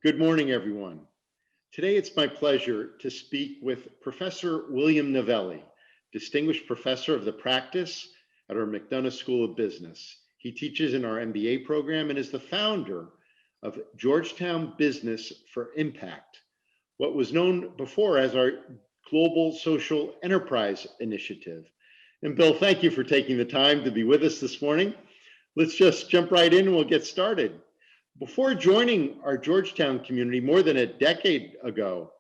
Good morning, everyone. Today, it's my pleasure to speak with Professor William Novelli, Distinguished Professor of the Practice at our McDonough School of Business. He teaches in our MBA program and is the founder of Georgetown Business for Impact, what was known before as our Global Social Enterprise Initiative. And Bill, thank you for taking the time to be with us this morning. Let's just jump right in and we'll get started. Before joining our Georgetown community more than a decade ago,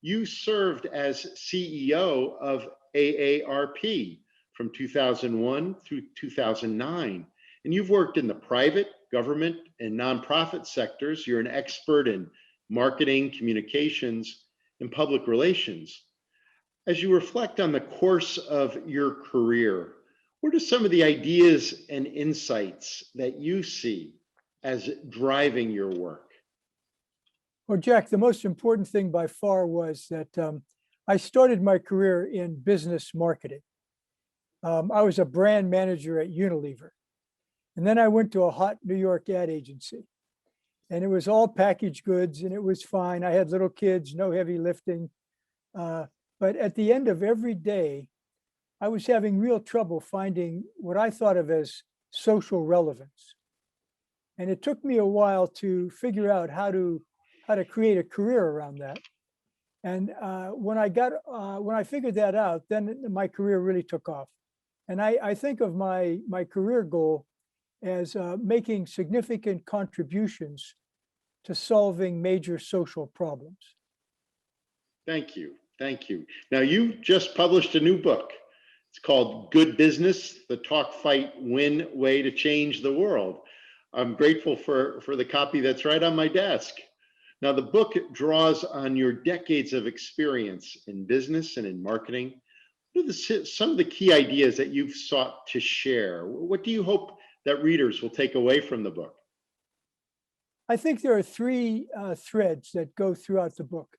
you served as CEO of AARP from 2001 through 2009. And you've worked in the private, government, and nonprofit sectors. You're an expert in marketing, communications, and public relations. As you reflect on the course of your career, what are some of the ideas and insights that you see as driving your work? Well, Jack, the most important thing by far was that I started my career in business marketing. I was a brand manager at Unilever. And then I went to a hot New York ad agency. And it was all packaged goods and it was fine. I had little kids, no heavy lifting. But at the end of every day, I was having real trouble finding what I thought of as social relevance. And it took me a while to figure out how to create a career around that. And when I figured that out, then my career really took off. And I think of my career goal as making significant contributions to solving major social problems. Thank you. Thank you. Now, you just published a new book. It's called Good Business, the Talk, Fight, Win Way to Change the World. I'm grateful for the copy that's right on my desk. Now, the book draws on your decades of experience in business and in marketing. What are some of the key ideas that you've sought to share? What do you hope that readers will take away from the book? I think there are three threads that go throughout the book.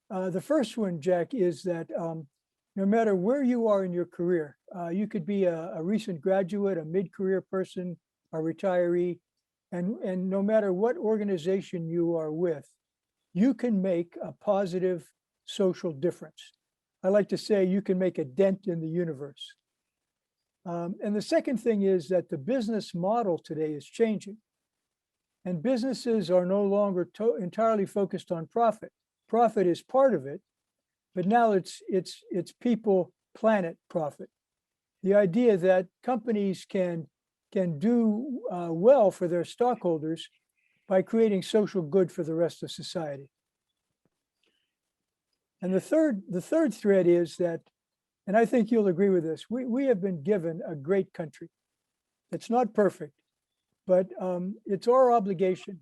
The first one, Jack, is that no matter where you are in your career, you could be a recent graduate, a mid-career person, a retiree, and no matter what organization you are with, you can make a positive social difference. I like to say you can make a dent in the universe. And the second thing is that the business model today is changing. And businesses are no longer entirely focused on profit. Profit is part of it, but now it's people, planet, profit. The idea that companies can do well for their stockholders by creating social good for the rest of society. And the third thread is that, and I think you'll agree with this, we have been given a great country. It's not perfect, but it's our obligation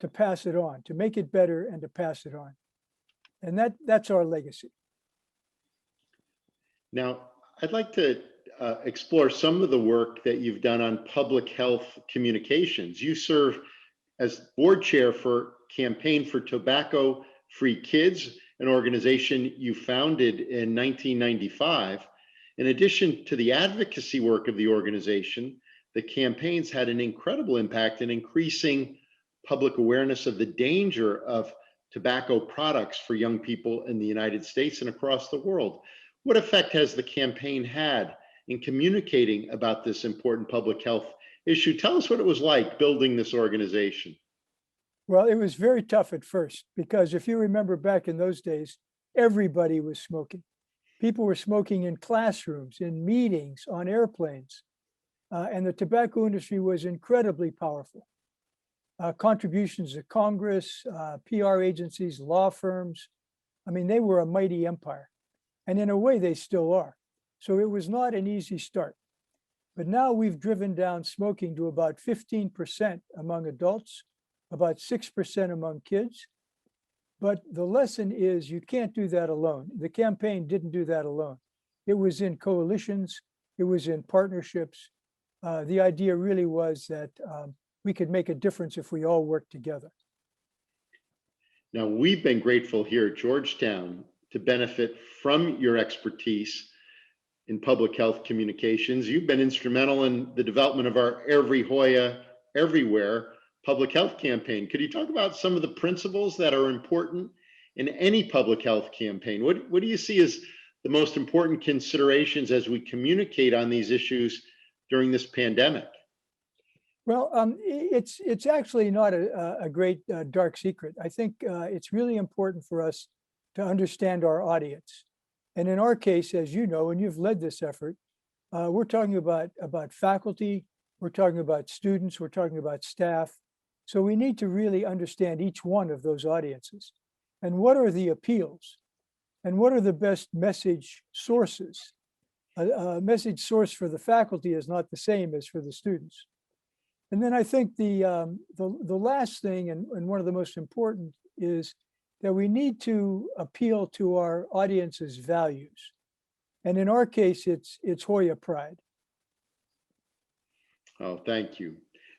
to pass it on, to make it better and to pass it on. And that's our legacy. Now, I'd like to explore some of the work that you've done on public health communications. You serve as board chair for Campaign for Tobacco-Free Kids, an organization you founded in 1995. In addition to the advocacy work of the organization, the campaigns had an incredible impact in increasing public awareness of the danger of tobacco products for young people in the United States and across the world. What effect has the campaign had in communicating about this important public health issue? Tell us what it was like building this organization. Well, it was very tough at first, because if you remember back in those days, everybody was smoking. People were smoking in classrooms, in meetings, on airplanes, and the tobacco industry was incredibly powerful. Contributions to Congress, PR agencies, law firms, I mean, they were a mighty empire. And in a way, they still are. So it was not an easy start. But now we've driven down smoking to about 15% among adults, about 6% among kids. But the lesson is you can't do that alone. The campaign didn't do that alone. It was in coalitions, it was in partnerships. The idea really was that we could make a difference if we all work together. Now, we've been grateful here at Georgetown to benefit from your expertise in public health communications. You've been instrumental in the development of our Hoya Everywhere public health campaign. Could you talk about some of the principles that are important in any public health campaign? What do you see as the most important considerations as we communicate on these issues during this pandemic? Well, it's actually not a great dark secret. I think it's really important for us to understand our audience. And in our case, as you know, and you've led this effort, we're talking about faculty, we're talking about students, we're talking about staff. So we need to really understand each one of those audiences. And what are the appeals? And what are the best message sources? A message source for the faculty is not the same as for the students. And then I think the last thing, and one of the most important, is that we need to appeal to our audience's values. And in our case, it's Hoya pride. Oh, thank you.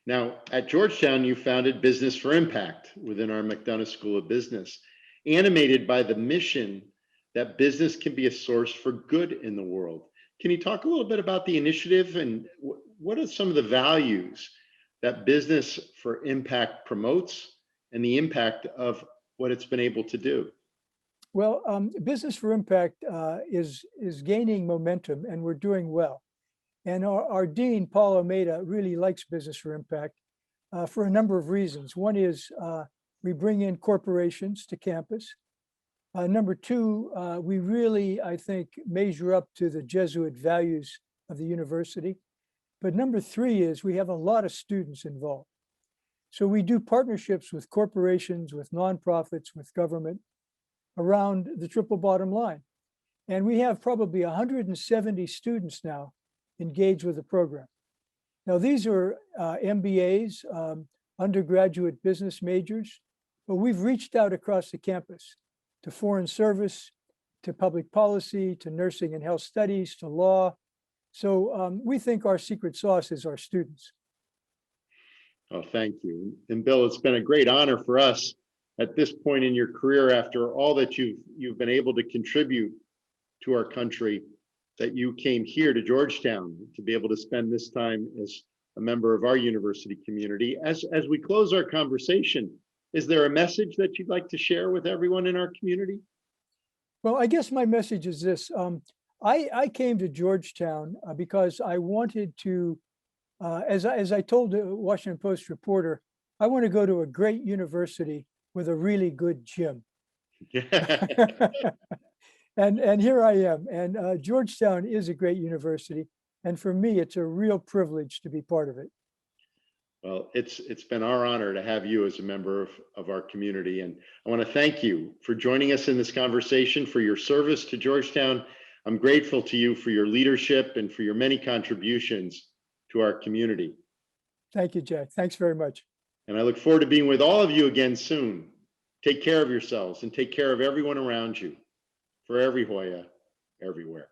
Now, at Georgetown, you founded Business for Impact within our McDonough School of Business, animated by the mission that business can be a source for good in the world. Can you talk a little bit about the initiative and what are some of the values that Business for Impact promotes and the impact of what it's been able to do? Well, Business for Impact is gaining momentum, and we're doing well. And our dean, Paul Almeida, really likes Business for Impact for a number of reasons. One is we bring in corporations to campus. Number two, we really, I think, measure up to the Jesuit values of the university. But number three is we have a lot of students involved. So we do partnerships with corporations, with nonprofits, with government around the triple bottom line. And we have probably 170 students now engaged with the program. Now, these are MBAs, undergraduate business majors, but we've reached out across the campus to foreign service, to public policy, to nursing and health studies, to law. So we think our secret sauce is our students. Oh, thank you. And Bill, it's been a great honor for us at this point in your career, after all that you've been able to contribute to our country, that you came here to Georgetown to be able to spend this time as a member of our university community. As we close our conversation, is there a message that you'd like to share with everyone in our community? Well, I guess my message is this. I came to Georgetown because I wanted to, as I told the Washington Post reporter, I want to go to a great university with a really good gym. And here I am. And Georgetown is a great university. And for me, it's a real privilege to be part of it. Well, it's been our honor to have you as a member of our community. And I want to thank you for joining us in this conversation, for your service to Georgetown. I'm grateful to you for your leadership and for your many contributions to our community. Thank you, Jack. Thanks very much. And I look forward to being with all of you again soon. Take care of yourselves and take care of everyone around you. For every Hoya, everywhere.